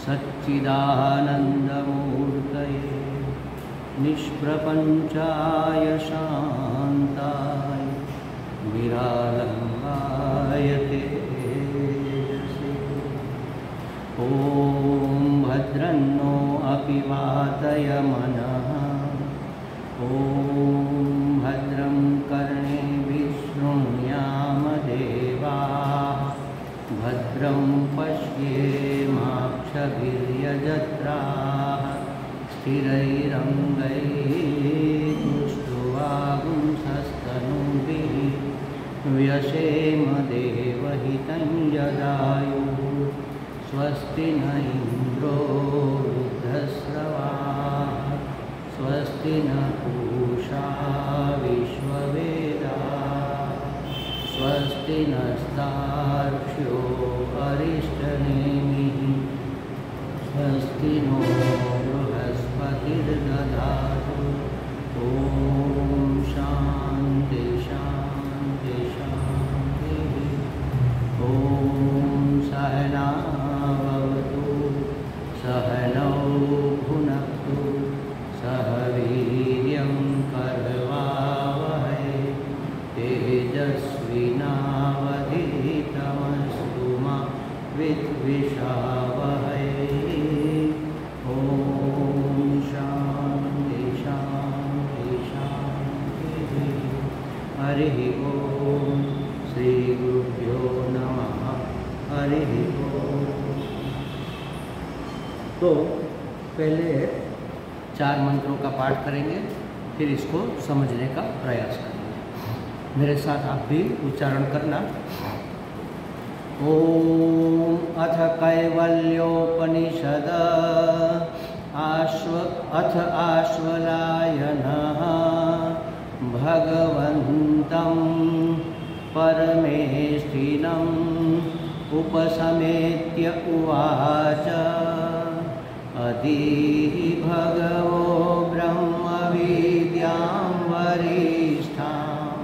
सच्चिदानन्दमूर्तये निष्प्रपञ्चाय शान्ताय विरालम्बाय तेजसे। ॐ भद्रन्नो अपि वातयमनः। ॐ भद्रं कर्णेभिः शृणुयाम देवाः। भद्रं पश्येमाक्षभिर्यजत्राः। स्थिरैरङ्गैस्तुष्ट्वागुंसस्तनूभिः व्यशेम देवहितं यदायुः। स्वस्ति न इन्द्रो वृद्धश्रवाः। स्वस्ति न पूषा विश्ववेदाः। स्वस्ति नस्तार्क्ष्यो अरिष्टनेमिः। स्वस्ति नो बृहस्पतिर्दधातु। ॐ शान्ति शान्ति शान्तिः। ॐ सहना भवतु सहनौ भुनक्तु सह वीर्यं करवावहै तेजस्विनावधीतमस्तु मा विद्विषावहै। ॐ शान्ति शान्ति शान्तिः। हरिः ॐ श्रीगुरुभ्यो नमः। हरिः ॐ। तो पहले 4 मंत्रों का पाठ करेंगे, फिर इसको समझने का प्रयास करेंगे। मेरे साथ आप भी उच्चारण करना। ओम अथ कैवल्योपनिषद अथ आश्वलायनः भगवन्तं परमेष्ठिनम् उपसमेत्य उवाच। अधीहि भगवो ब्रह्मविद्यां वरिष्ठां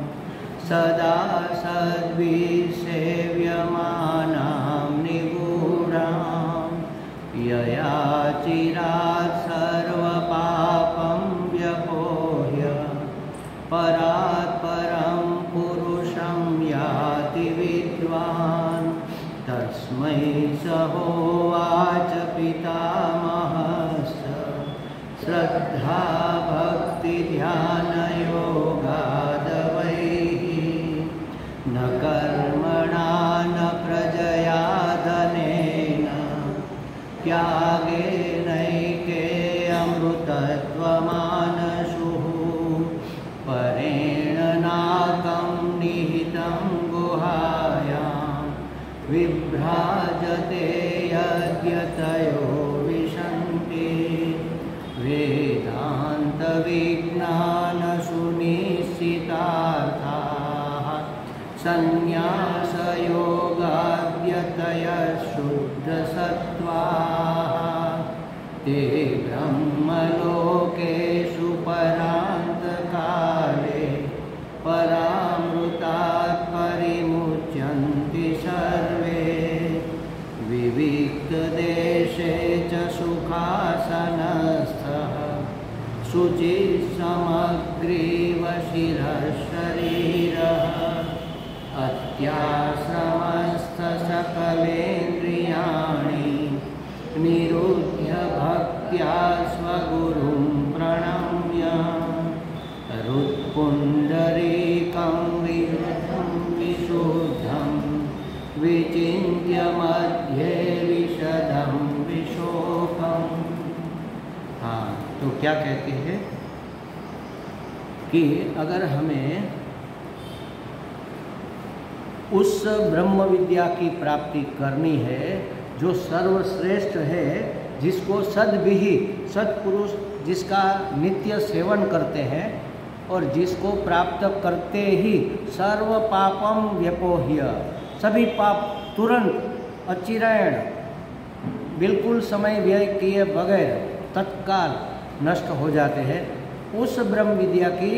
सदा सद्भिर्सेव्यमानां निगूढां यया चिरात् सर्वपापं व्यपोह्य परात् परं पुरुषं याति विद्वान्। तस्मै स होवाच पितामहस्य श्रद्धा भक्तिध्यानयोगादवैः न कर्मणा न प्रजया धनेन त्यागेनैके अमृतत्वमानशुः। परेण नाकं निहितं गुहायां विभ्राजते यद्यतयो विशन्ति। वेदान्तविज्ञानसुनिश्चितार्थाः संन्यासयोगाद्यतयः शुद्धसत्त्वाः। ते ब्रह्मलोकेषु परान्तकाले परामृतात् परिमुच्यन्ति सर्वे। विविक्तदेशे च सुखासनस्थः शुचिः समग्रीव शिरःशरीरः। अत्याश्रमस्थसकलेन्द्रियाणि निरुध्य भक्त्या स्वगुरुं प्रणम्य हृत्पुण्डरीकं विहृतं विशुद्धं विचिन्त्य मध्ये विशदं विशोकम्। हाँ, तो क्या कहते हैं कि अगर हमें उस ब्रह्म विद्या की प्राप्ति करनी है जो सर्वश्रेष्ठ है, जिसको सद्भिः सत्पुरुष जिसका नित्य सेवन करते हैं और जिसको प्राप्त करते ही सर्व पापम व्यपोह्य सभी पाप तुरंत अचिरेण बिल्कुल समय व्यय किए बगैर तत्काल नष्ट हो जाते हैं। उस ब्रह्म विद्या की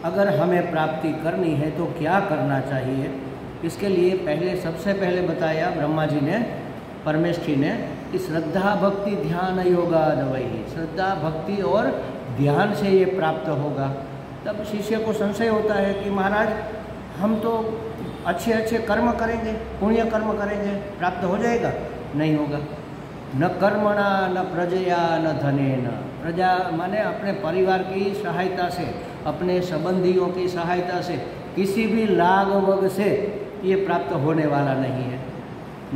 अगर हमें प्राप्ति करनी है तो क्या करना चाहिए? इसके लिए सबसे पहले बताया ब्रह्मा जी ने, परमेष्ठी ने, कि श्रद्धा भक्ति ध्यान योगाद वही, श्रद्धा भक्ति और ध्यान से ये प्राप्त होगा। तब शिष्य को संशय होता है कि महाराज हम तो अच्छे अच्छे कर्म करेंगे, पुण्य कर्म करेंगे, प्राप्त हो जाएगा? नहीं होगा। न कर्मणा न प्रजया न धनेन, प्रजा माने अपने परिवार की सहायता से, अपने संबंधियों की सहायता से, किसी भी लाग वग से ये प्राप्त होने वाला नहीं है।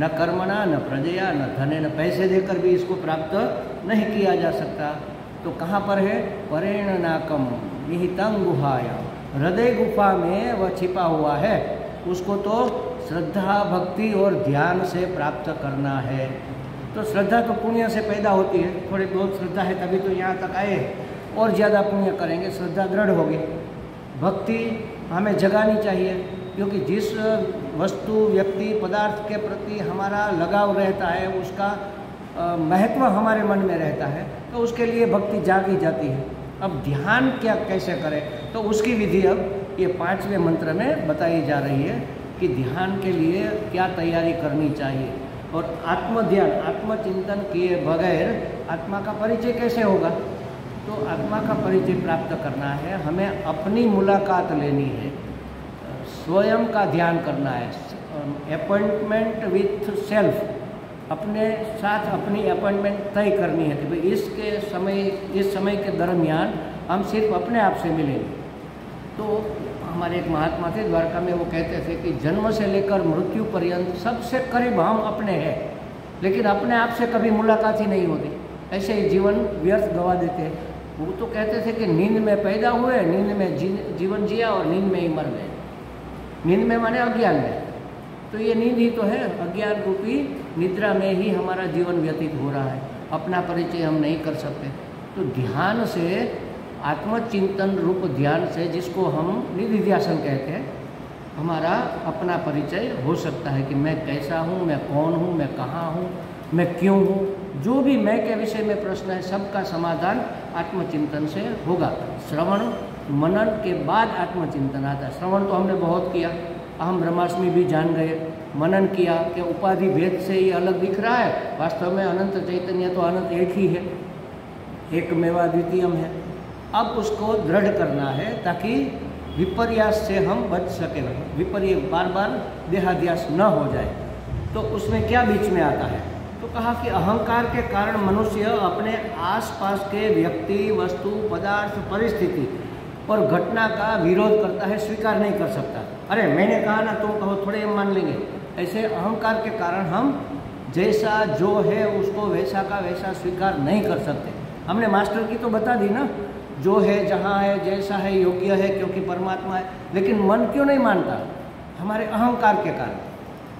न कर्मणा न प्रजया न धनेन, पैसे देकर भी इसको प्राप्त नहीं किया जा सकता। तो कहाँ पर है? परेण नाकम निहितं गुहायां, हृदय गुफा में वह छिपा हुआ है, उसको तो श्रद्धा भक्ति और ध्यान से प्राप्त करना है। तो श्रद्धा तो पुण्य से पैदा होती है, थोड़ी बहुत श्रद्धा है तभी तो यहाँ तक आए, और ज़्यादा पुण्य करेंगे श्रद्धा दृढ़ होगी। भक्ति हमें जगानी चाहिए, क्योंकि जिस वस्तु व्यक्ति पदार्थ के प्रति हमारा लगाव रहता है, उसका महत्व हमारे मन में रहता है, तो उसके लिए भक्ति जागी जाती है। अब ध्यान क्या कैसे करें, तो उसकी विधि अब ये 5वें मंत्र में बताई जा रही है कि ध्यान के लिए क्या तैयारी करनी चाहिए। और आत्मध्यान, आत्मचिंतन किए बगैर आत्मा का परिचय कैसे होगा? तो आत्मा का परिचय प्राप्त करना है, हमें अपनी मुलाकात लेनी है, स्वयं का ध्यान करना है, अपॉइंटमेंट विथ सेल्फ, अपने साथ अपनी अपॉइंटमेंट तय करनी है कि भाई इस समय के दरमियान हम सिर्फ अपने आप से मिलेंगे। तो हमारे एक महात्मा थे द्वारका में, वो कहते थे कि जन्म से लेकर मृत्यु पर्यंत सबसे करीब हम अपने हैं, लेकिन अपने आप से कभी मुलाकात ही नहीं होती, ऐसे ही जीवन व्यर्थ गवा देते हैं। वो तो कहते थे कि नींद में पैदा हुए, नींद में जीवन जिया और नींद में ही मर गए। नींद में माने अज्ञान में, तो ये नींद ही तो है, अज्ञान रूपी निद्रा में ही हमारा जीवन व्यतीत हो रहा है, अपना परिचय हम नहीं कर सकते। तो ध्यान से, आत्मचिंतन रूप ध्यान से, जिसको हम निधिध्यासन कहते हैं, हमारा अपना परिचय हो सकता है कि मैं कैसा हूँ, मैं कौन हूँ, मैं कहाँ हूँ, मैं क्यों हूँ। जो भी मैं के विषय में प्रश्न है, सबका समाधान आत्मचिंतन से होगा। श्रवण मनन के बाद आत्मचिंतन आता है। श्रवण तो हमने बहुत किया, अहम ब्रह्मास्मि भी जान गए, मनन किया कि उपाधि भेद से ये अलग दिख रहा है, वास्तव में अनंत चैतन्य तो अनंत एक ही है, एक मेवा द्वितीयम है। अब उसको दृढ़ करना है ताकि विपर्यास से हम बच सकें, विपर्य बार बार देहाध्यास न हो जाए। तो उसमें क्या बीच में आता है? तो कहा कि अहंकार के कारण मनुष्य अपने आसपास के व्यक्ति, वस्तु, पदार्थ, परिस्थिति और घटना का विरोध करता है, स्वीकार नहीं कर सकता। अरे मैंने कहा ना, तुम कहो, थोड़े हम मान लेंगे। ऐसे अहंकार के कारण हम जैसा जो है उसको वैसा का वैसा स्वीकार नहीं कर सकते। हमने मास्टर की तो बता दी ना, जो है, जहाँ है, जैसा है, योग्य है क्योंकि परमात्मा है। लेकिन मन क्यों नहीं मानता? हमारे अहंकार के कारण।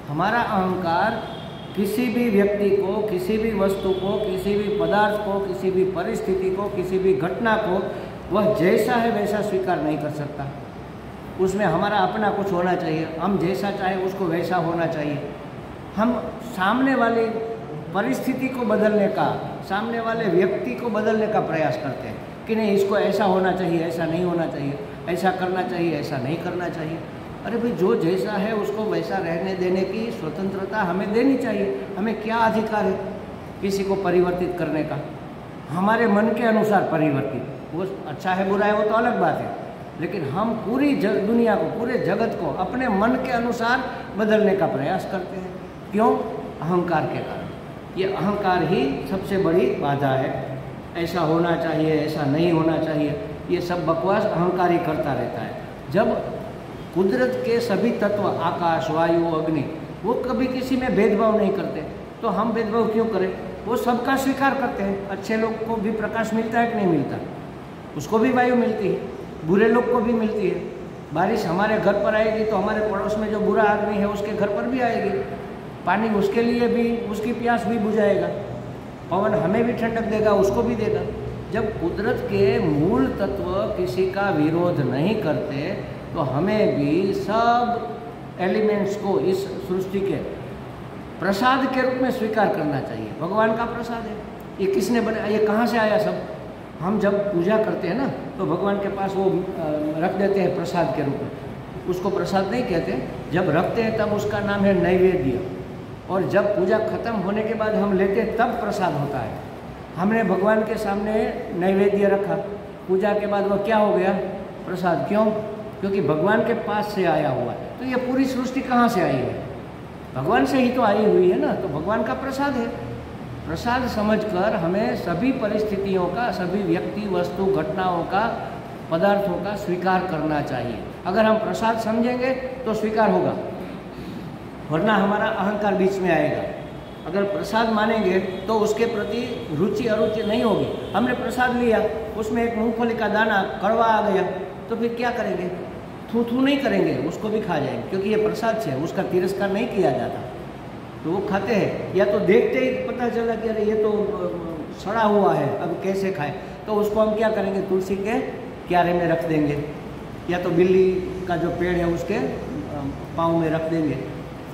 हमारा अहंकार किसी भी व्यक्ति को, किसी भी वस्तु को, किसी भी पदार्थ को, किसी भी परिस्थिति को, किसी भी घटना को वह जैसा है वैसा स्वीकार नहीं कर सकता। उसमें हमारा अपना कुछ होना चाहिए, हम जैसा चाहे उसको वैसा होना चाहिए। हम सामने वाली परिस्थिति को बदलने का, सामने वाले व्यक्ति को बदलने का प्रयास करते हैं कि नहीं, इसको ऐसा होना चाहिए, ऐसा नहीं होना चाहिए, ऐसा करना चाहिए, ऐसा नहीं करना चाहिए। अरे भाई, जो जैसा है उसको वैसा रहने देने की स्वतंत्रता हमें देनी चाहिए। हमें क्या अधिकार है किसी को परिवर्तित करने का? हमारे मन के अनुसार परिवर्तित, वो अच्छा है बुरा है वो तो अलग बात है, लेकिन हम पूरी दुनिया को, पूरे जगत को अपने मन के अनुसार बदलने का प्रयास करते हैं। क्यों? अहंकार के कारण। ये अहंकार ही सबसे बड़ी बाधा है। ऐसा होना चाहिए, ऐसा नहीं होना चाहिए, ये सब बकवास अहंकार ही करता रहता है। जब कुदरत के सभी तत्व, आकाश, वायु, अग्नि, वो कभी किसी में भेदभाव नहीं करते, तो हम भेदभाव क्यों करें? वो सबका स्वीकार करते हैं। अच्छे लोग को भी प्रकाश मिलता है कि नहीं मिलता? उसको भी वायु मिलती है, बुरे लोग को भी मिलती है। बारिश हमारे घर पर आएगी तो हमारे पड़ोस में जो बुरा आदमी है उसके घर पर भी आएगी। पानी उसके लिए भी, उसकी प्यास भी बुझाएगा। पवन हमें भी ठंडक देगा, उसको भी देगा। जब कुदरत के मूल तत्व किसी का विरोध नहीं करते तो हमें भी सब एलिमेंट्स को इस सृष्टि के प्रसाद के रूप में स्वीकार करना चाहिए। भगवान का प्रसाद है, ये किसने बनाया, ये कहाँ से आया सब? हम जब पूजा करते हैं ना तो भगवान के पास वो रख देते हैं प्रसाद के रूप में। उसको प्रसाद नहीं कहते, जब रखते हैं तब उसका नाम है नैवेद्य। और जब पूजा खत्म होने के बाद हम लेते तब प्रसाद होता है। हमने भगवान के सामने नैवेद्य रखा, पूजा के बाद वह क्या हो गया? प्रसाद। क्यों? क्योंकि भगवान के पास से आया हुआ है। तो ये पूरी सृष्टि कहाँ से आई है? भगवान से ही तो आई हुई है ना, तो भगवान का प्रसाद है। प्रसाद समझकर हमें सभी परिस्थितियों का, सभी व्यक्ति, वस्तु, घटनाओं का, पदार्थों का स्वीकार करना चाहिए। अगर हम प्रसाद समझेंगे तो स्वीकार होगा, वरना हमारा अहंकार बीच में आएगा। अगर प्रसाद मानेंगे तो उसके प्रति रुचि अरुचि नहीं होगी। हमने प्रसाद लिया, उसमें एक मूंगफली का दाना कड़वा आ गया, तो फिर क्या करेंगे? थू थू नहीं करेंगे, उसको भी खा जाएंगे, क्योंकि ये प्रसाद से उसका तिरस्कार नहीं किया जाता। तो वो खाते हैं, या तो देखते ही पता चला कि अरे ये तो सड़ा हुआ है, अब कैसे खाएं, तो उसको हम क्या करेंगे? तुलसी के क्यारे में रख देंगे, या तो बिल्ली का जो पेड़ है उसके पाँव में रख देंगे,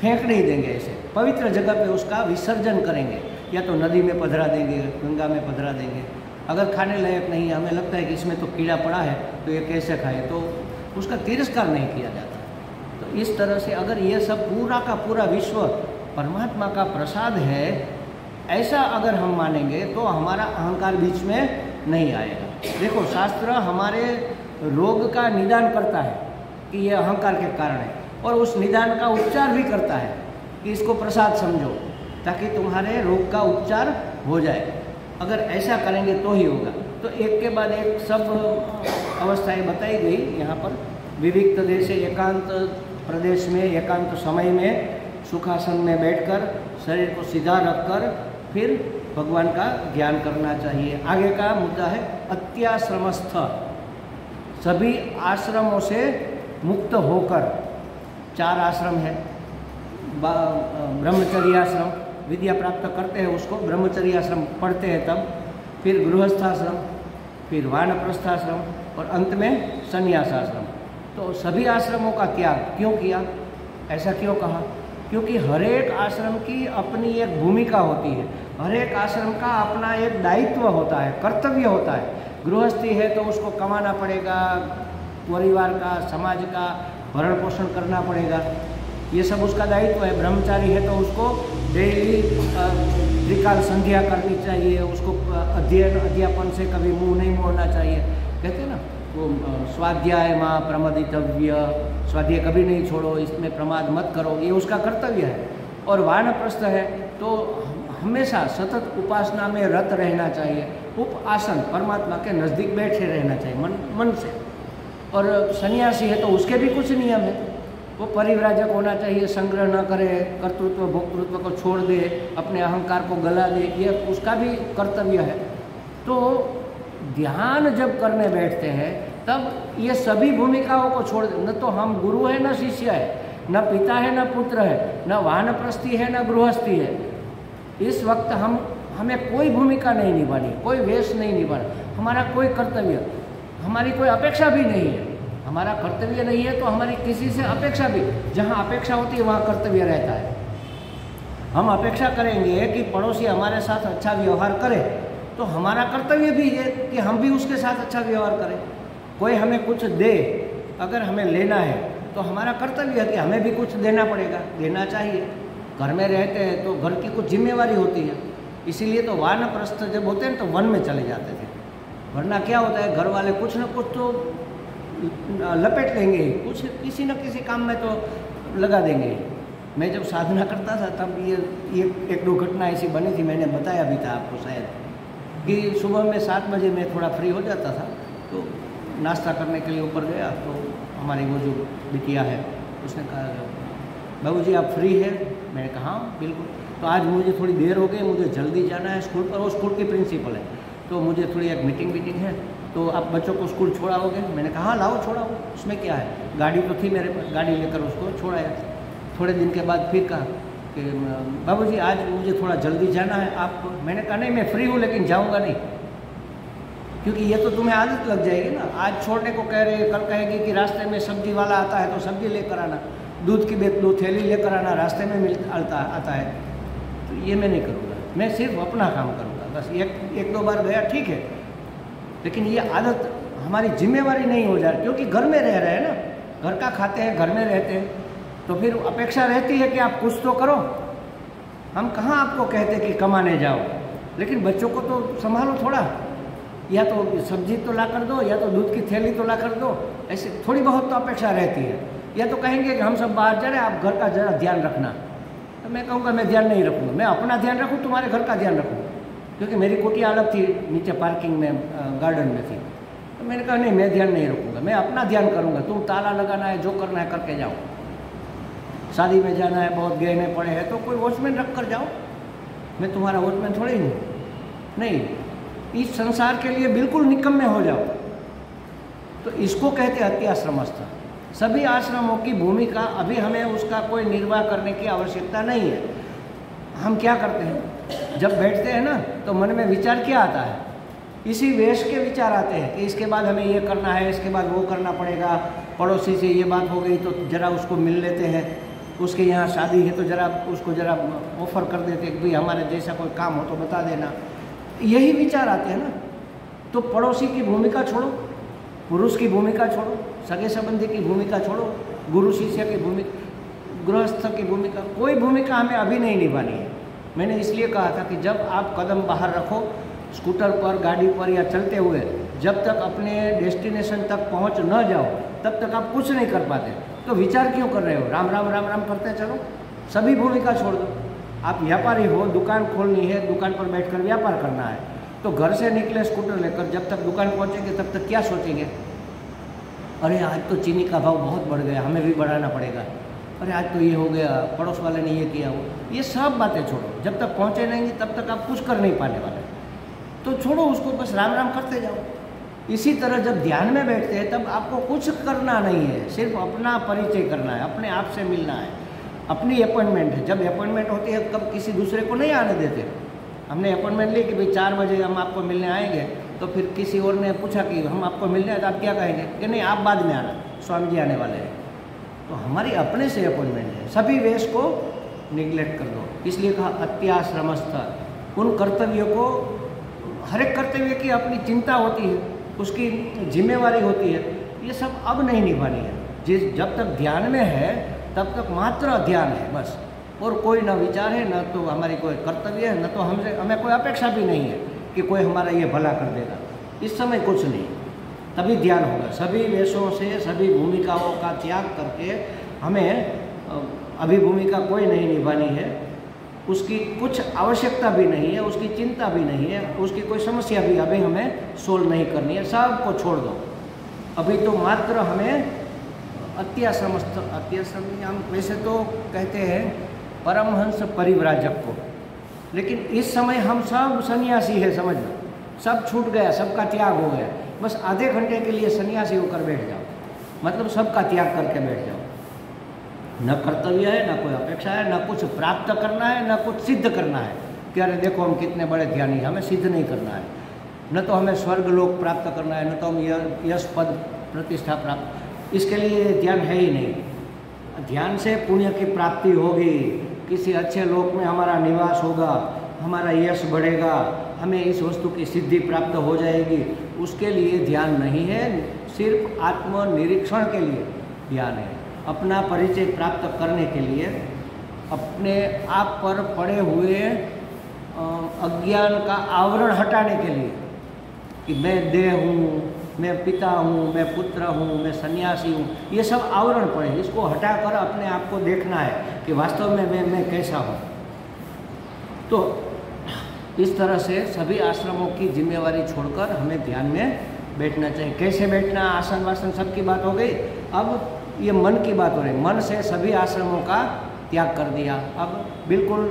फेंक नहीं देंगे। ऐसे पवित्र जगह पे उसका विसर्जन करेंगे, या तो नदी में पधरा देंगे, गंगा में पधरा देंगे। अगर खाने लायक नहीं है, हमें लगता है कि इसमें तो कीड़ा पड़ा है तो ये कैसे खाए, तो उसका तिरस्कार नहीं किया जाता। तो इस तरह से अगर ये सब पूरा का पूरा विश्व परमात्मा का प्रसाद है, ऐसा अगर हम मानेंगे तो हमारा अहंकार बीच में नहीं आएगा। देखो, शास्त्र हमारे रोग का निदान करता है कि ये अहंकार के कारण है, और उस निदान का उपचार भी करता है कि इसको प्रसाद समझो, ताकि तुम्हारे रोग का उपचार हो जाए। अगर ऐसा करेंगे तो ही होगा। तो एक के बाद एक सब अवस्थाएं बताई गई यहाँ पर। विविक्त देश, एकांत प्रदेश में, एकांत समय में सुखासन में बैठकर शरीर को सीधा रखकर फिर भगवान का ध्यान करना चाहिए। आगे का मुद्दा है अत्याश्रमस्थ, सभी आश्रमों से मुक्त होकर। 4 आश्रम है। ब्रह्मचर्य आश्रम, विद्या प्राप्त करते हैं उसको ब्रह्मचर्य आश्रम पढ़ते हैं तब, फिर गृहस्थाश्रम, फिर वानप्रस्थाश्रम, और अंत में संन्यास आश्रम। तो सभी आश्रमों का त्याग क्यों किया? ऐसा क्यों कहा? क्योंकि हर एक आश्रम की अपनी एक भूमिका होती है, हर एक आश्रम का अपना एक दायित्व होता है, कर्तव्य होता है। गृहस्थी है तो उसको कमाना पड़ेगा, परिवार का, समाज का भरण पोषण करना पड़ेगा, ये सब उसका दायित्व है। ब्रह्मचारी है तो उसको डेली त्रिकाल संध्या करनी चाहिए, उसको अध्यापन से कभी मुंह नहीं मोड़ना चाहिए। कहते हैं ना वो स्वाध्याय माँ प्रमदितव्य, स्वाध्याय कभी नहीं छोड़ो, इसमें प्रमाद मत करो, ये उसका कर्तव्य है। और वानप्रस्थ है तो हमेशा सतत उपासना में रत रहना चाहिए, उपासन, परमात्मा के नज़दीक बैठे रहना चाहिए मन से। और सन्यासी है तो उसके भी कुछ नियम है, वो परिव्राजक होना चाहिए, संग्रह न करे, कर्तृत्व भोक्तृत्व को छोड़ दे, अपने अहंकार को गला दे, ये उसका भी कर्तव्य है। तो ध्यान जब करने बैठते हैं तब ये सभी भूमिकाओं को छोड़ दे। न तो हम गुरु है, न शिष्य है, न पिता है, न पुत्र है, न वानप्रस्थी है, न गृहस्थी है। इस वक्त हमें कोई भूमिका नहीं निभानी, कोई वेश नहीं निभाना, हमारा कोई कर्तव्य, हमारी कोई अपेक्षा भी नहीं है। हमारा कर्तव्य नहीं है तो हमारी किसी से अपेक्षा भी, जहाँ अपेक्षा होती है वहाँ कर्तव्य रहता है। हम अपेक्षा करेंगे कि पड़ोसी हमारे साथ अच्छा व्यवहार करे, तो हमारा कर्तव्य भी है कि हम भी उसके साथ अच्छा व्यवहार करें। कोई हमें कुछ दे, अगर हमें लेना है तो हमारा कर्तव्य है कि हमें भी कुछ देना पड़ेगा, देना चाहिए। घर में रहते हैं तो घर की कुछ जिम्मेवारी होती है, इसीलिए तो वानप्रस्थ जब होते हैं तो वन में चले जाते थे। वरना क्या होता है, घर वाले कुछ न कुछ तो लपेट लेंगे, कुछ किसी न किसी काम में तो लगा देंगे। मैं जब साधना करता था तब ये 1-2 घटना ऐसी बनी थी, मैंने बताया भी था आपको शायद, कि सुबह में 7 बजे मैं थोड़ा फ्री हो जाता था, तो नाश्ता करने के लिए ऊपर गया तो हमारी वो जो बिटिया है उसने कहा, बाबूजी आप फ्री है? मैंने कहा हाँ बिल्कुल। तो आज मुझे थोड़ी देर हो गई, मुझे जल्दी जाना है स्कूल पर, वो स्कूल की प्रिंसिपल है, तो मुझे थोड़ी एक मीटिंग है, तो आप बच्चों को स्कूल छोड़ाओगे? मैंने कहा हाँ लाओ छोड़ाओ, उसमें क्या है। गाड़ी तो थी मेरे पास, गाड़ी लेकर उसको छोड़ाया। थोड़े दिन के बाद फिर कहा कि बाबूजी आज मुझे थोड़ा जल्दी जाना है आप। मैंने कहा नहीं मैं फ्री हूँ लेकिन जाऊँगा नहीं, क्योंकि ये तो तुम्हें आदत लग जाएगी ना। आज छोड़ने को कह रहे, कल कहेगी कि रास्ते में सब्जी वाला आता है तो सब्जी लेकर आना, दूध की 2 थैली लेकर आना, रास्ते में आता है। तो ये मैं नहीं करूँगा, मैं सिर्फ अपना काम करूँगा बस। 1-2 बार गया ठीक है, लेकिन ये आदत हमारी जिम्मेवारी नहीं हो जाए, क्योंकि घर में रह रहे हैं ना, घर का खाते हैं, घर में रहते हैं, तो फिर अपेक्षा रहती है कि आप कुछ तो करो। हम कहाँ आपको कहते कि कमाने जाओ, लेकिन बच्चों को तो संभालो थोड़ा, या तो सब्जी तो ला कर दो, या तो दूध की थैली तो ला कर दो, ऐसे थोड़ी बहुत तो अपेक्षा रहती है। या तो कहेंगे कि हम सब बाहर जा रहे हैं, आप घर का ज़रा ध्यान रखना। तो मैं कहूँगा मैं ध्यान नहीं रखूँगा, मैं अपना ध्यान रखूँ, तुम्हारे घर का ध्यान रखूँ, क्योंकि मेरी कुटिया अलग थी, नीचे पार्किंग में गार्डन में थी। तो मैंने कहा नहीं, मैं ध्यान नहीं रखूँगा, मैं अपना ध्यान करूँगा, तुम ताला लगाना है, जो करना है करके जाओ। शादी में जाना है, बहुत गहने पड़े हैं, तो कोई वॉचमैन रख कर जाओ, मैं तुम्हारा वॉचमैन थोड़ी हूँ। नहीं, इस संसार के लिए बिल्कुल निकम्मे हो जाओ। तो इसको कहते अत्याश्रमस्थ। सभी आश्रमों की भूमिका, अभी हमें उसका कोई निर्वाह करने की आवश्यकता नहीं है। हम क्या करते हैं, जब बैठते हैं ना, तो मन में विचार क्या आता है, इसी वेश के विचार आते हैं कि इसके बाद हमें ये करना है, इसके बाद वो करना पड़ेगा, पड़ोसी से ये बात हो गई तो ज़रा उसको मिल लेते हैं, उसके यहाँ शादी है तो ज़रा उसको ज़रा ऑफ़र कर देते हैं कि भाई हमारे जैसा कोई काम हो तो बता देना। यही विचार आते हैं ना। तो पड़ोसी की भूमिका छोड़ो, पुरुष की भूमिका छोड़ो, सगे संबंधी की भूमिका छोड़ो, गुरु शिष्य की भूमिका, गृहस्थ की भूमिका, कोई भूमिका हमें अभी नहीं निभानी है। मैंने इसलिए कहा था कि जब आप कदम बाहर रखो, स्कूटर पर, गाड़ी पर या चलते हुए, जब तक अपने डेस्टिनेशन तक पहुंच न जाओ तब तक आप कुछ नहीं कर पाते। तो विचार क्यों कर रहे हो, राम राम राम राम करते चलो, सभी भूमिका छोड़ दो। आप व्यापारी हो, दुकान खोलनी है, दुकान पर बैठकर व्यापार करना है, तो घर से निकले स्कूटर लेकर, जब तक दुकान पहुंचेंगे तब तक क्या सोचेंगे, अरे आज तो चीनी का भाव बहुत बढ़ गया, हमें भी बढ़ाना पड़ेगा, अरे आज तो ये हो गया, पड़ोस वाले ने ये किया, वो, ये सब बातें छोड़ो। जब तक पहुँचे नहीं तब तक आप कुछ कर नहीं पाने वाले, तो छोड़ो उसको, बस राम राम करते जाओ। इसी तरह जब ध्यान में बैठते हैं तब आपको कुछ करना नहीं है, सिर्फ अपना परिचय करना है, अपने आप से मिलना है, अपनी अपॉइंटमेंट है। जब अपॉइंटमेंट होती है तब किसी दूसरे को नहीं आने देते। हमने अपॉइंटमेंट ली कि भाई 4 बजे हम आपको मिलने आएंगे, तो फिर किसी और ने पूछा कि हम आपको मिलने आए, तो आप क्या कहेंगे कि नहीं आप बाद में आना, स्वामी जी आने वाले हैं। तो हमारी अपने से अपॉइंटमेंट है, सभी वेश को निगलेक्ट कर दो। इसलिए कहा अत्याश्रमस्थ। उन कर्तव्यों को, हर एक कर्तव्य की अपनी चिंता होती है, उसकी जिम्मेवारी होती है, ये सब अब नहीं निभानी है। जब तक ध्यान में है तब तक मात्र ध्यान है बस, और कोई न विचार है, न तो हमारी कोई कर्तव्य है, न तो हमें कोई अपेक्षा भी नहीं है कि कोई हमारा ये भला कर देगा। इस समय कुछ नहीं, तभी ध्यान होगा। सभी वेशों से, सभी भूमिकाओं का त्याग करके हमें अभी भूमिका कोई नहीं निभानी है, उसकी कुछ आवश्यकता भी नहीं है, उसकी चिंता भी नहीं है, उसकी कोई समस्या भी अभी हमें सोल्व नहीं करनी है, सबको छोड़ दो। अभी तो मात्र हमें अत्याश्रमस्थ, अत्याश्रम हम वैसे तो कहते हैं परमहंस परिव्राजक को, लेकिन इस समय हम सब सन्यासी है, समझ लो, सब छूट गया, सबका त्याग हो गया। बस आधे घंटे के लिए सन्यासी होकर बैठ जाओ, मतलब सबका त्याग करके बैठ जाओ। न कर्तव्य है, न कोई अपेक्षा है, न कुछ प्राप्त करना है, न कुछ सिद्ध करना है कि अरे देखो हम कितने बड़े ध्यानी, हमें सिद्ध नहीं करना है। न तो हमें स्वर्ग लोक प्राप्त करना है, न तो हम यश पद प्रतिष्ठा प्राप्त, इसके लिए ध्यान है ही नहीं। ध्यान से पुण्य की प्राप्ति होगी, किसी अच्छे लोक में हमारा निवास होगा, हमारा यश बढ़ेगा, हमें इस वस्तु की सिद्धि प्राप्त हो जाएगी, उसके लिए ध्यान नहीं है। सिर्फ आत्मनिरीक्षण के लिए ध्यान है, अपना परिचय प्राप्त करने के लिए, अपने आप पर पड़े हुए अज्ञान का आवरण हटाने के लिए कि मैं देह हूँ, मैं पिता हूँ, मैं पुत्र हूँ, मैं सन्यासी हूँ, ये सब आवरण पड़े, इसको हटाकर अपने आप को देखना है कि वास्तव में मैं कैसा हूँ। तो इस तरह से सभी आश्रमों की जिम्मेवारी छोड़कर हमें ध्यान में बैठना चाहिए। कैसे बैठना, आसन वासन सब की बात हो गई, अब ये मन की बात हो रही। मन से सभी आश्रमों का त्याग कर दिया, अब बिल्कुल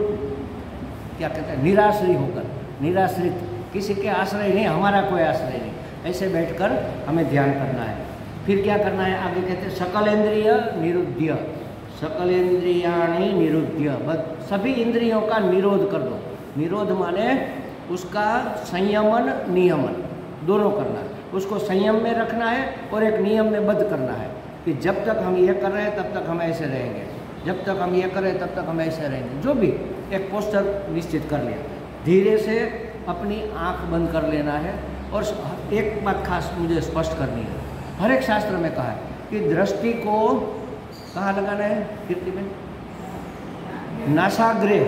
क्या कहते हैं, निराश्रित होकर, निराश्रित, किसी के आश्रय नहीं, हमारा कोई आश्रय नहीं, ऐसे बैठकर हमें ध्यान करना है। फिर क्या करना है, आगे कहते हैं सकलेंद्रिय निरुद्ध्य, सकलेंद्रियाणि निरुद्ध्य, बस सभी इंद्रियों का निरोध कर दो। निरोध माने उसका संयमन नियमन दोनों करना है, उसको संयम में रखना है और एक नियम में बद्ध करना है कि जब तक हम ये कर रहे हैं तब तक हम ऐसे रहेंगे, जब तक हम ये कर रहे हैं तब तक हम ऐसे रहेंगे। जो भी एक पोस्टर निश्चित कर लिया, धीरे से अपनी आंख बंद कर लेना है। और एक बात खास मुझे स्पष्ट करनी है, हर एक शास्त्र में कहा है कि दृष्टि को कहाँ लगाना है, कीर्ति में नासाग्रे,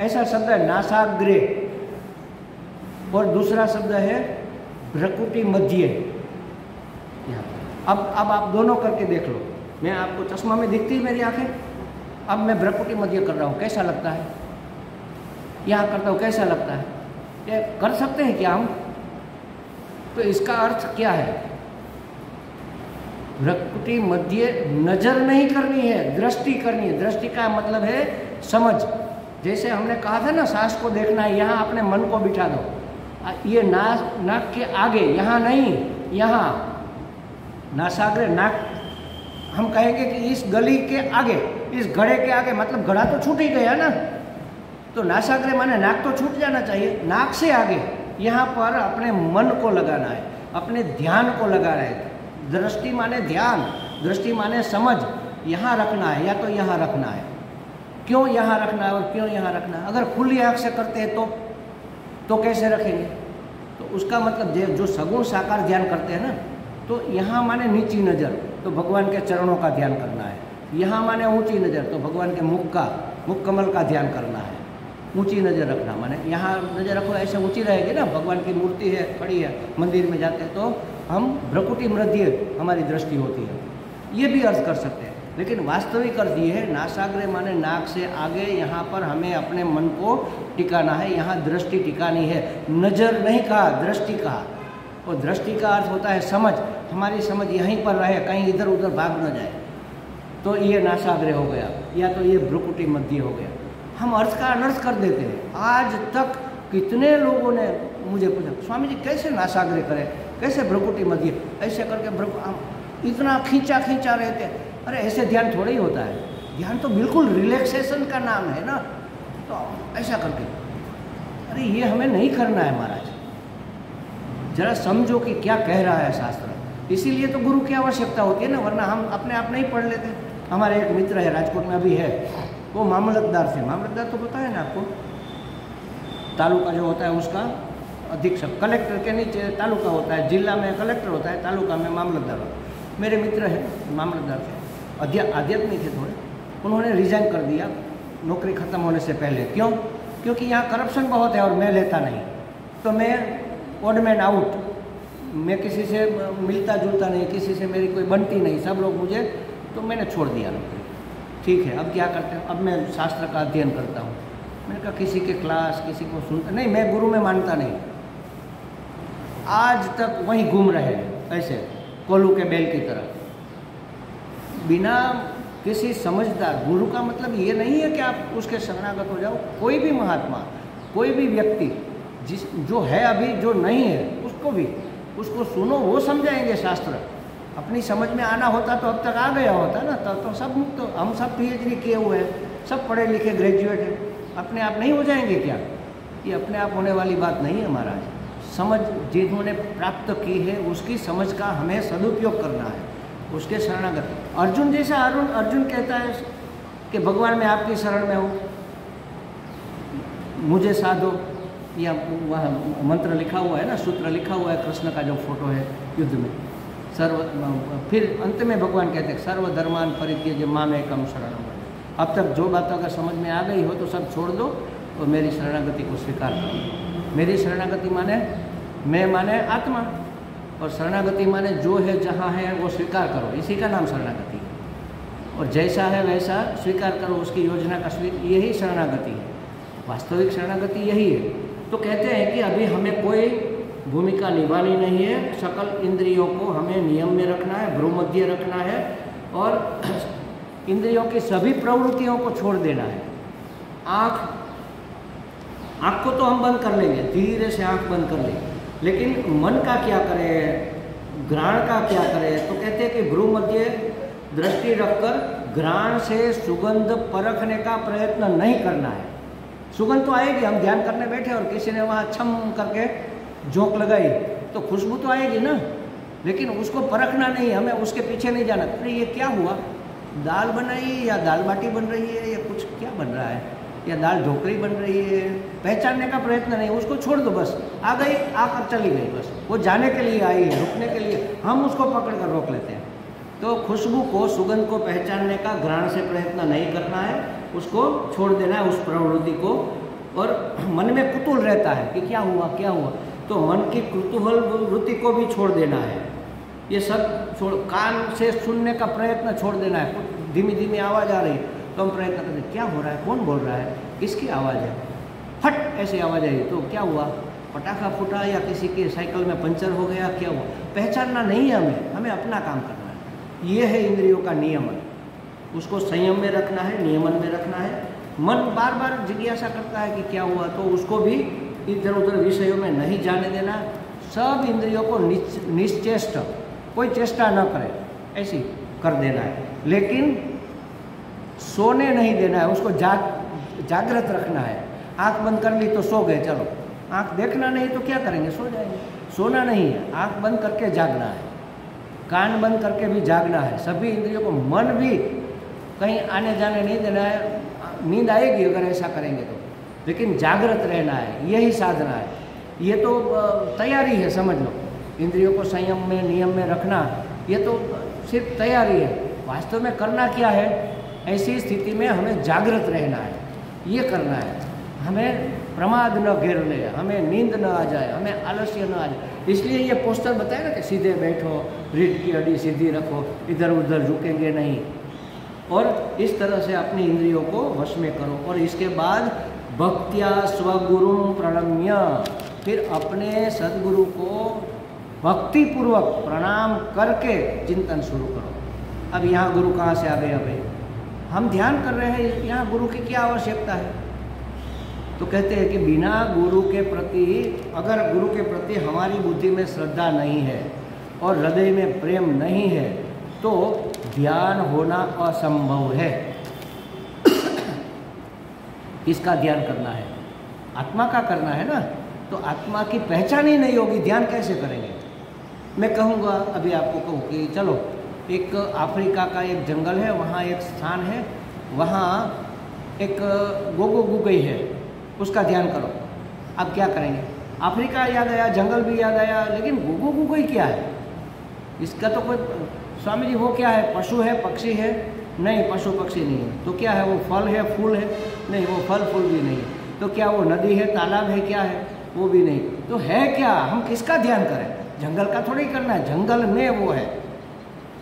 ऐसा शब्द है नासाग्रे, और दूसरा शब्द है भ्रकुटी मध्य। अब आप दोनों करके देख लो। मैं आपको चश्मा में दिखती है मेरी आंखें, अब मैं भ्रकुटी मध्य कर रहा हूँ, कैसा लगता है? यहाँ करता हूँ, कैसा लगता है? ये कर सकते हैं क्या हम? तो इसका अर्थ क्या है? भ्रकुटी मध्य नजर नहीं करनी है, दृष्टि करनी है। दृष्टि का मतलब है समझ। जैसे हमने कहा था ना, सांस को देखना है, यहाँ अपने मन को बिठा दो। ये नाक के आगे, यहाँ नहीं, यहाँ नासाग्र, नाक हम कहेंगे कि इस गली के आगे, इस घड़े के आगे, मतलब घड़ा तो छूट ही गया ना, तो नासाग्र माने नाक तो छूट जाना चाहिए। नाक से आगे यहाँ पर अपने मन को लगाना है, अपने ध्यान को लगाना है। दृष्टि माने ध्यान, दृष्टि माने समझ। यहाँ रखना है या तो यहाँ रखना है। क्यों यहाँ रखना है और क्यों यहाँ रखना है? अगर खुली आँख से करते हैं तो कैसे रखेंगे? तो उसका मतलब जो सगुण साकार ध्यान करते हैं ना, तो यहाँ माने नीची नज़र, तो भगवान के चरणों का ध्यान करना है। यहाँ माने ऊंची नज़र, तो भगवान के मुख कमल का ध्यान करना है। ऊंची नज़र रखना माने यहाँ नज़र रखो, ऐसे ऊंची रहेगी ना, भगवान की मूर्ति है, खड़ी है, मंदिर में जाते हैं तो हम भ्रकुटी मध्य हमारी दृष्टि होती है। ये भी अर्थ कर सकते हैं, लेकिन वास्तविक अर्थ ये है नासाग्र माने नाक से आगे, यहाँ पर हमें अपने मन को टिकाना है, यहाँ दृष्टि टिकानी है। नज़र नहीं कहा, दृष्टि कहा। और दृष्टि का अर्थ होता है समझ। हमारी समझ यहीं पर रहे, कहीं इधर उधर भाग न जाए, तो ये नासाग्र हो गया, या तो ये भ्रकुटी मध्य हो गया। हम अर्थ का अनर्थ कर देते हैं। आज तक कितने लोगों ने मुझे पूछा, स्वामी जी कैसे नासाग्र करें, कैसे भ्रकुटी मध्य, ऐसे करके इतना खींचा रहते हैं। अरे ऐसे ध्यान थोड़ा ही होता है, ध्यान तो बिल्कुल रिलैक्सेशन का नाम है ना। तो ऐसा करके, अरे ये हमें नहीं करना है महाराज, जरा समझो कि क्या कह रहा है शास्त्र। इसीलिए तो गुरु की आवश्यकता होती है ना, वरना हम अपने आप नहीं पढ़ लेते। हमारे एक मित्र है, राजकोट में अभी है, वो मामलतदार थे। मामलतदार तो पता है ना आपको, तालुका जो होता है उसका अधीक्षक, कलेक्टर के नीचे तालुका होता है, जिला में कलेक्टर होता है, तालुका में मामलतदार होता है। मेरे मित्र हैं, मामलतदार थे, आध्यात्मिक थे थोड़े, उन्होंने रिज़ाइन कर दिया नौकरी ख़त्म होने से पहले। क्यों? क्योंकि यहाँ करप्शन बहुत है और मैं लेता नहीं, तो मैं ओड मैन आउट, मैं किसी से मिलता जुलता नहीं, किसी से मेरी कोई बनती नहीं, सब लोग मुझे, तो मैंने छोड़ दिया नौकरी। ठीक है, अब क्या करते हैं? अब मैं शास्त्र का अध्ययन करता हूँ। मैंने कहा किसी के क्लास, किसी को सुनता नहीं, मैं गुरु में मानता नहीं। आज तक वहीं घूम रहे हैं ऐसे कोल्हू के बैल की तरह, बिना किसी समझदार। गुरु का मतलब ये नहीं है कि आप उसके शरणागत हो जाओ। कोई भी महात्मा, कोई भी व्यक्ति जो है अभी, जो नहीं है, उसको सुनो, वो समझाएंगे शास्त्र। अपनी समझ में आना होता तो अब तक आ गया होता ना, तब तो सब मुक्त। हम सब PhD किए हुए हैं, सब पढ़े लिखे ग्रेजुएट हैं, अपने आप नहीं हो जाएंगे क्या? ये अपने आप होने वाली बात नहीं है महाराज। समझ जिन्होंने प्राप्त की है उसकी समझ का हमें सदुपयोग करना है, उसके शरणागत। अर्जुन जैसा अर्जुन कहता है कि भगवान मैं आपकी शरण में हूँ, मुझे साधो। या वह मंत्र लिखा हुआ है ना, सूत्र लिखा हुआ है कृष्ण का जो फोटो है युद्ध में, फिर अंत में भगवान कहते हैं सर्वधर्मान परित्यज्य मामेकं शरणं व्रज। अब तक जो बात अगर समझ में आ गई हो तो सब छोड़ दो और मेरी शरणागति को स्वीकार करो। मेरी शरणागति माने मैं माने आत्मा, और शरणागति माने जो है जहाँ है वो स्वीकार करो, इसी का नाम शरणागति है। और जैसा है वैसा स्वीकार करो, उसकी योजना का यही शरणागति है। वास्तविक शरणागति यही है। तो कहते हैं कि अभी हमें कोई भूमिका निभानी नहीं है, सकल इंद्रियों को हमें नियम में रखना है, भ्रूमध्य रखना है, और इंद्रियों की सभी प्रवृत्तियों को छोड़ देना है। आँख को तो हम बंद कर लेंगे, धीरे से आँख बंद कर लेंगे, लेकिन मन का क्या करें, घ्राण का क्या करें? तो कहते हैं कि भ्रूमध्य दृष्टि रखकर घ्राण से सुगंध परखने का प्रयत्न नहीं करना है। सुगंध तो आएगी, हम ध्यान करने बैठे और किसी ने वहाँ छम करके झोंक लगाई तो खुशबू तो आएगी ना, लेकिन उसको परखना नहीं, हमें उसके पीछे नहीं जाना। अरे ये क्या हुआ, दाल बनाई या दाल बाटी बन रही है या कुछ क्या बन रहा है, या दाल ढोकरी बन रही है, पहचानने का प्रयत्न नहीं, उसको छोड़ दो। बस आ गई, आकर चली गई, बस वो जाने के लिए आई है, रुकने के लिए हम उसको पकड़ कर रोक लेते हैं। तो खुशबू को, सुगंध को पहचानने का घ्राण से प्रयत्न नहीं करना है, उसको छोड़ देना है, उस प्रवृत्ति को। और मन में कुतूहल रहता है कि क्या हुआ क्या हुआ, तो मन की कुतूहल वृत्ति को भी छोड़ देना है। ये सब छोड़, कान से सुनने का प्रयत्न छोड़ देना है। धीमी धीमी आवाज़ आ रही है तो हम प्रयत्न करते क्या हो रहा है, कौन बोल रहा है, किसकी आवाज़ है, फट ऐसी आवाज़ आई तो क्या हुआ, पटाखा फूटा या किसी के साइकिल में पंचर हो गया, क्या हुआ, पहचानना नहीं है हमें, हमें अपना काम करना है। ये है इंद्रियों का नियमन, उसको संयम में रखना है, नियमन में रखना है। मन बार बार जिज्ञासा करता है कि क्या हुआ, तो उसको भी इधर उधर विषयों में नहीं जाने देना। सब इंद्रियों को निश्चेष्ट, कोई चेष्टा न करे ऐसी कर देना है, लेकिन सोने नहीं देना है, उसको जागृत रखना है। आंख बंद कर ली तो सो गए, चलो आंख देखना नहीं तो क्या करेंगे, सो जाएंगे। सोना नहीं है, आंख बंद करके जागना है, कान बंद करके भी जागना है। सभी इंद्रियों को, मन भी कहीं आने जाने नहीं देना है। नींद आएगी अगर ऐसा करेंगे तो, लेकिन जागृत रहना है, यही साधना है। ये तो तैयारी है, समझ लो। इंद्रियों को संयम में, नियम में रखना, ये तो सिर्फ तैयारी है। वास्तव में करना क्या है, ऐसी स्थिति में हमें जागृत रहना है, ये करना है। हमें प्रमाद न घेर ले, हमें नींद न आ जाए, हमें आलस्य न आ जाए। इसलिए ये पोस्टर बताया ना कि सीधे बैठो, रीढ़ की हड्डी सीधी रखो, इधर उधर झुकेंगे नहीं, और इस तरह से अपनी इंद्रियों को वश में करो। और इसके बाद भक्त्या स्वगुरु प्रणम्य, फिर अपने सदगुरु को भक्तिपूर्वक प्रणाम करके चिंतन शुरू करो। अब यहाँ गुरु कहाँ से आ गए, भाई हम ध्यान कर रहे हैं, यहाँ गुरु की क्या आवश्यकता है। तो कहते हैं कि बिना गुरु के प्रति, अगर गुरु के प्रति हमारी बुद्धि में श्रद्धा नहीं है और हृदय में प्रेम नहीं है तो ध्यान होना असंभव है। किसका ध्यान करना है, आत्मा का करना है ना, तो आत्मा की पहचान ही नहीं होगी, ध्यान कैसे करेंगे। मैं कहूँगा, अभी आपको कहूँ कि चलो एक अफ्रीका का एक जंगल है, वहाँ एक स्थान है, वहाँ एक गोगो गुगई है, उसका ध्यान करो। अब क्या करेंगे, अफ्रीका याद आया, जंगल भी याद आया, लेकिन गोगो गुगई क्या है, इसका तो कोई, स्वामी जी वो क्या है, पशु है, पक्षी है, नहीं पशु पक्षी नहीं है, तो क्या है, वो फल है, फूल है, नहीं वो फल फूल भी नहीं है, तो क्या वो नदी है, तालाब है, क्या है, वो भी नहीं, तो है क्या, हम किसका ध्यान करें, जंगल का थोड़ी करना है, जंगल में वो है,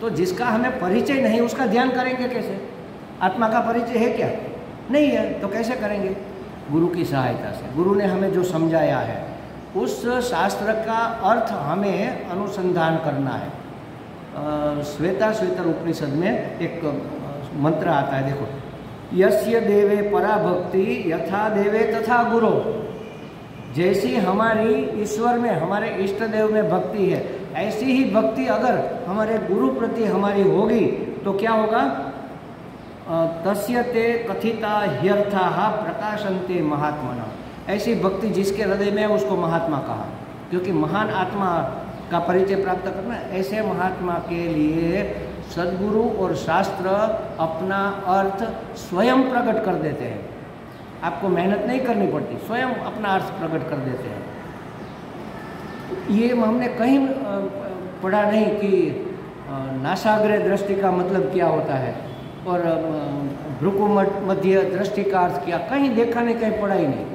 तो जिसका हमें परिचय नहीं उसका ध्यान करेंगे कैसे। आत्मा का परिचय है क्या, नहीं है, तो कैसे करेंगे, गुरु की सहायता से। गुरु ने हमें जो समझाया है उस शास्त्र का अर्थ हमें अनुसंधान करना है। श्वेताश्वेतर उपनिषद में एक मंत्र आता है, देखो, यस्य देवे परा भक्ति यथा देवे तथा गुरु। जैसी हमारी ईश्वर में, हमारे इष्ट देव में भक्ति है, ऐसी ही भक्ति अगर हमारे गुरु प्रति हमारी होगी तो क्या होगा, तस्य ते कथिता ह्यर्थाः प्रकाशन्ते महात्मना। ऐसी भक्ति जिसके हृदय में है उसको महात्मा कहा, क्योंकि महान आत्मा का परिचय प्राप्त करना, ऐसे महात्मा के लिए सद्गुरु और शास्त्र अपना अर्थ स्वयं प्रकट कर देते हैं। आपको मेहनत नहीं करनी पड़ती, स्वयं अपना अर्थ प्रकट कर देते हैं। ये हमने कहीं पढ़ा नहीं कि नासाग्र दृष्टि का मतलब क्या होता है और भ्रुकु मध्य दृष्टि का अर्थ क्या, कहीं देखा नहीं, कहीं पढ़ा ही नहीं।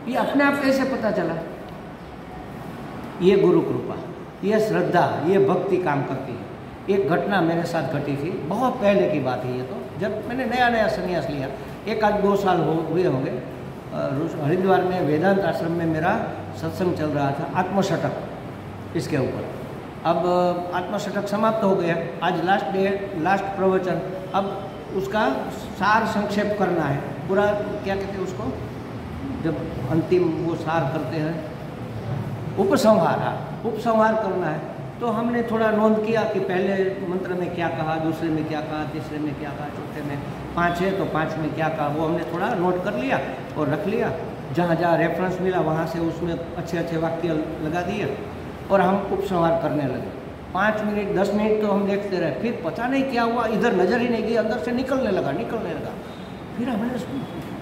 ये अपने आप कैसे पता चला, ये गुरु कृपा, ये श्रद्धा, ये भक्ति काम करती है। एक घटना मेरे साथ घटी थी, बहुत पहले की बात है ये तो, जब मैंने नया नया संन्यास लिया, 1-2 साल हुए होंगे। हरिद्वार में वेदांत आश्रम में मेरा सत्संग चल रहा था, आत्मशतक इसके ऊपर। अब आत्मशतक समाप्त हो गया, आज लास्ट डे, लास्ट प्रवचन। अब उसका सार संक्षेप करना है, पूरा क्या कहते हैं उसको, जब अंतिम वो सार करते हैं, उपसंहार, उपसंहार करना है। तो हमने थोड़ा नोंद किया कि पहले मंत्र में क्या कहा, दूसरे में क्या कहा, तीसरे में क्या कहा, चौथे में 5 है तो 5 में क्या कहा, वो हमने थोड़ा नोट कर लिया और रख लिया। जहाँ जहाँ रेफरेंस मिला वहाँ से उसमें अच्छे अच्छे वाक्य लगा दिए और हम उपसंहार करने लगे। 5 मिनट 10 मिनट तो हम देखते रहे, फिर पता नहीं क्या हुआ, इधर नज़र ही नहीं गई, अंदर से निकलने लगा। फिर हमने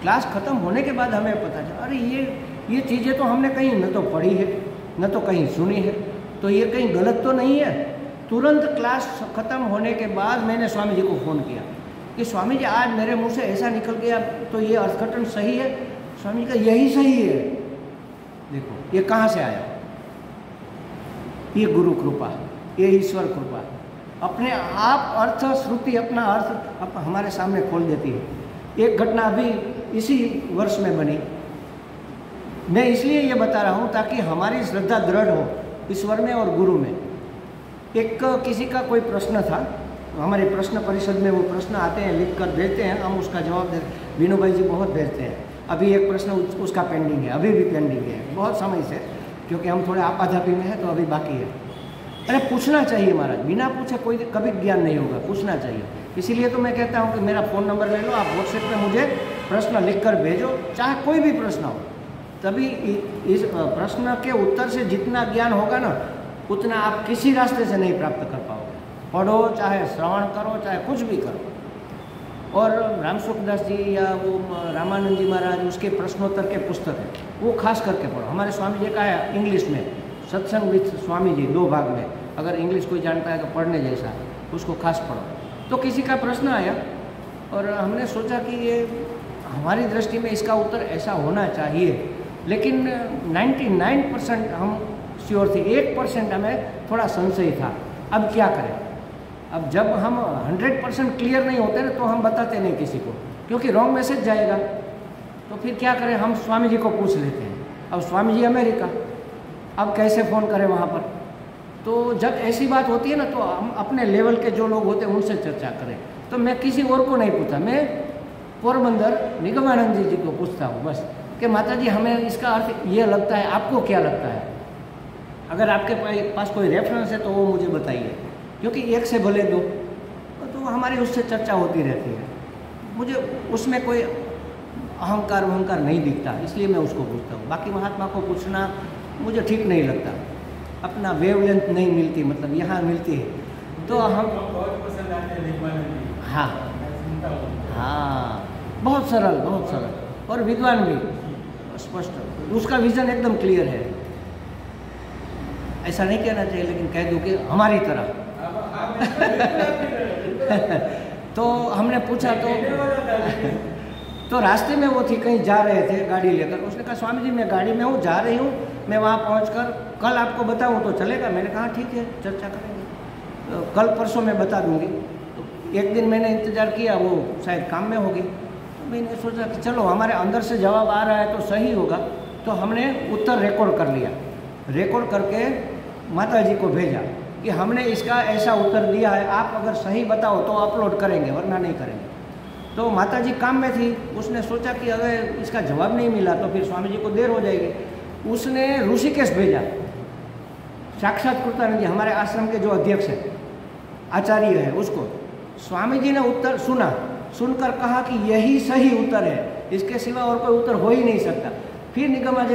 क्लास ख़त्म होने के बाद हमें पता चला, अरे ये चीज़ें तो हमने कहीं न तो पढ़ी है न तो कहीं सुनी है, तो ये कहीं गलत तो नहीं है। तुरंत क्लास ख़त्म होने के बाद मैंने स्वामी जी को फ़ोन किया कि स्वामी जी आज मेरे मुंह से ऐसा निकल गया, तो ये अर्थघटन सही है। स्वामी जी का यही सही है। देखो ये कहाँ से आया, ये गुरु कृपा, ये ईश्वर कृपा, अपने आप अर्थ श्रुति अपना अर्थ हमारे सामने खोल देती है। एक घटना अभी इसी वर्ष में बनी, मैं इसलिए ये बता रहा हूँ ताकि हमारी श्रद्धा दृढ़ हो ईश्वर में और गुरु में। एक किसी का कोई प्रश्न था, हमारे प्रश्न परिषद में वो प्रश्न आते हैं, लिख कर भेजते हैं, हम उसका जवाब देते हैं। विनू भाई जी बहुत भेजते हैं। अभी एक प्रश्न उसका पेंडिंग है, अभी भी पेंडिंग है बहुत समय से, क्योंकि हम थोड़े आपाधापी में हैं तो अभी बाकी है। अरे पूछना चाहिए महाराज, बिना पूछे कोई कभी ज्ञान नहीं होगा, पूछना चाहिए। इसीलिए तो मैं कहता हूँ कि मेरा फ़ोन नंबर ले लो, आप व्हाट्सएप पे मुझे प्रश्न लिख कर भेजो, चाहे कोई भी प्रश्न हो। तभी इस प्रश्न के उत्तर से जितना ज्ञान होगा ना, उतना आप किसी रास्ते से नहीं प्राप्त कर पाओगे। पढ़ो, चाहे श्रवण करो, चाहे कुछ भी करो। और राम सुखदास जी या वो रामानंद जी महाराज, उसके प्रश्नोत्तर के पुस्तक है, वो खास करके पढ़ो। हमारे स्वामी जी का है इंग्लिश में, सत्संग विद स्वामी जी, 2 भाग में। अगर इंग्लिश कोई जानता है तो पढ़ने जैसा, उसको खास पढ़ो। तो किसी का प्रश्न आया और हमने सोचा कि ये हमारी दृष्टि में इसका उत्तर ऐसा होना चाहिए, लेकिन 99% हम श्योर थे, 1% हमें थोड़ा संशय था। अब क्या करें? अब जब हम 100% क्लियर नहीं होते ना, तो हम बताते नहीं किसी को, क्योंकि रॉन्ग मैसेज जाएगा। तो फिर क्या करें, हम स्वामी जी को पूछ लेते हैं। अब स्वामी जी अमेरिका, अब कैसे फ़ोन करें वहाँ पर? तो जब ऐसी बात होती है ना, तो हम अपने लेवल के जो लोग होते हैं उनसे चर्चा करें। तो मैं किसी और को नहीं पूछता, मैं पोरबंदर निगमानंद जी को पूछता हूँ बस, कि माता जी हमें इसका अर्थ ये लगता है, आपको क्या लगता है? अगर आपके पास कोई रेफरेंस है तो वो मुझे बताइए, क्योंकि एक से भले 2, तो हमारी उससे चर्चा होती रहती है। मुझे उसमें कोई अहंकार वहंकार नहीं दिखता, इसलिए मैं उसको पूछता हूँ। बाकी महात्मा को पूछना मुझे ठीक नहीं लगता, अपना वेवलेंथ नहीं मिलती, मतलब यहाँ मिलती है तो हम बहुत पसंद आते हैं। हाँ हाँ, बहुत सरल और विद्वान भी, स्पष्ट, उसका विजन एकदम क्लियर है। ऐसा नहीं कहना चाहिए, लेकिन कह दूँ कि हमारी तरह। तो हमने पूछा तो रास्ते में वो थी, कहीं जा रहे थे गाड़ी लेकर। उसने कहा स्वामी जी मैं गाड़ी में हूँ, जा रही हूँ, मैं वहाँ पहुँचकर कल आपको बताऊँ तो चलेगा? मैंने कहा ठीक है, चर्चा करेंगे, तो कल परसों मैं बता दूँगी। तो एक दिन मैंने इंतज़ार किया, वो शायद काम में होगी। तो मैंने सोचा कि चलो हमारे अंदर से जवाब आ रहा है तो सही होगा। तो हमने उत्तर रिकॉर्ड कर लिया, रिकॉर्ड करके माता जी को भेजा कि हमने इसका ऐसा उत्तर दिया है, आप अगर सही बताओ तो अपलोड करेंगे, वरना नहीं करेंगे। तो माता जी काम में थी, उसने सोचा कि अगर इसका जवाब नहीं मिला तो फिर स्वामी जी को देर हो जाएगी। उसने ऋषिकेश भेजा, साक्षात कृतानंद जी हमारे आश्रम के जो अध्यक्ष है, आचार्य है, उसको। स्वामी जी ने उत्तर सुना, सुनकर कहा कि यही सही उत्तर है, इसके सिवा और कोई उत्तर हो ही नहीं सकता। फिर निगमानंद